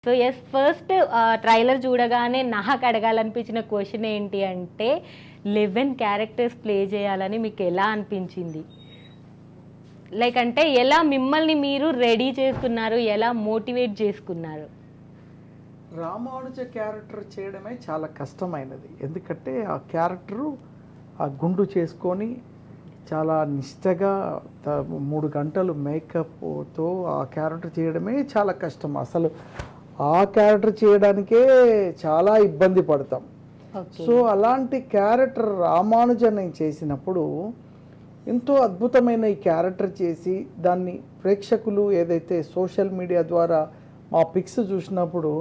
So yes first trailer చూడగానే నాకు అడగాలనిపించిన question ఏంటి అంటే 11 క్యారెక్టర్స్ ప్లే చేయాలని మీకు ఎలా అనిపించింది? లైక్ అంటే ఎలా మిమ్మల్ని మీరు రెడీ చేసుకున్నారు, ఎలా మోటివేట్ చేసుకున్నారు? రామానుజ క్యారెక్టర్ చేయడమే చాలా కష్టమైనది. ఎందుకంటే ఆ క్యారెక్టరు ఆ గుండు చేసుకొని చాలా నిష్టగా 3 గంటలు మేకప్తో ఆ క్యారెక్టర్ చేయడమే చాలా కష్టం. అసలు ఆ క్యారెక్టర్ చేయడానికే చాలా ఇబ్బంది పడతాం. సో అలాంటి క్యారెక్టర్ రామానుజ నేను చేసినప్పుడు ఎంతో అద్భుతమైన ఈ క్యారెక్టర్ చేసి దాన్ని ప్రేక్షకులు ఏదైతే సోషల్ మీడియా ద్వారా మా పిక్స్ చూసినప్పుడు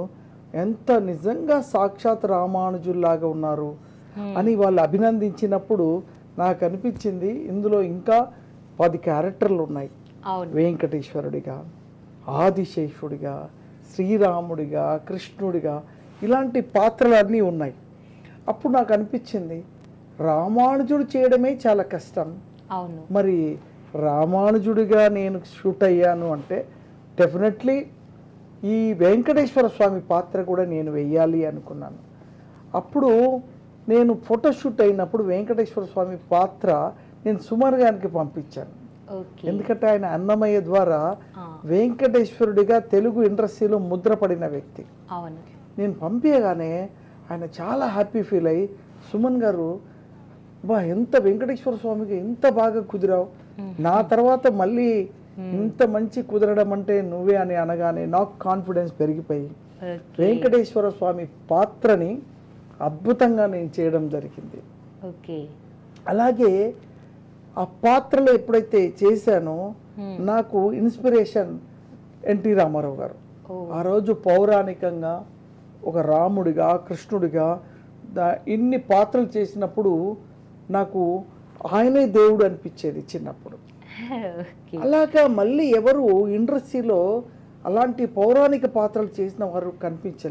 ఎంత నిజంగా సాక్షాత్ రామానుజుల్లాగా ఉన్నారు అని వాళ్ళు అభినందించినప్పుడు నాకు అనిపించింది ఇందులో ఇంకా 10 క్యారెక్టర్లు ఉన్నాయి. వెంకటేశ్వరుడిగా, ఆదిశేషుడిగా, శ్రీరాముడిగా, కృష్ణుడిగా, ఇలాంటి పాత్రలన్నీ ఉన్నాయి. అప్పుడు నాకు అనిపించింది రామానుజుడు చేయడమే చాలా కష్టం. అవును, మరి రామానుజుడిగా నేను షూట్ అయ్యాను అంటే డెఫినెట్లీ ఈ వెంకటేశ్వర స్వామి పాత్ర కూడా నేను వెయ్యాలి అనుకున్నాను. అప్పుడు నేను ఫోటోషూట్ అయినప్పుడు వెంకటేశ్వర స్వామి పాత్ర నేను సుమన్ గారికి పంపించాను. ఎందుకంటే ఆయన అన్నమయ్య ద్వారా వెంకటేశ్వరుడిగా తెలుగు ఇండస్ట్రీలో ముద్రపడిన వ్యక్తి. నేను పంపించగానే ఆయన చాలా హ్యాపీ ఫీల్ అయ్యి, సుమన్ గారు ఎంత వెంకటేశ్వర స్వామికి ఎంత బాగా కుదిరావు, నా తర్వాత మళ్ళీ ఇంత మంచి కుదరడం అంటే నువ్వే అని అనగానే నాకు కాన్ఫిడెన్స్ పెరిగిపోయి వెంకటేశ్వర స్వామి పాత్రని అద్భుతంగా నేను చేయడం జరిగింది. అలాగే ఆ పాత్రలో ఎప్పుడైతే చేశానో నాకు ఇన్స్పిరేషన్ ఎన్టీ రామారావు గారు. ఆ రోజు పౌరాణికంగా ఒక రాముడిగా, కృష్ణుడిగా ఇన్ని పాత్రలు చేసినప్పుడు నాకు ఆయనే దేవుడు అనిపించేది చిన్నప్పుడు. అలాగా మళ్ళీ ఎవరు ఇండస్ట్రీలో అలాంటి పౌరాణిక పాత్రలు చేసిన వారు కనిపించలేదు.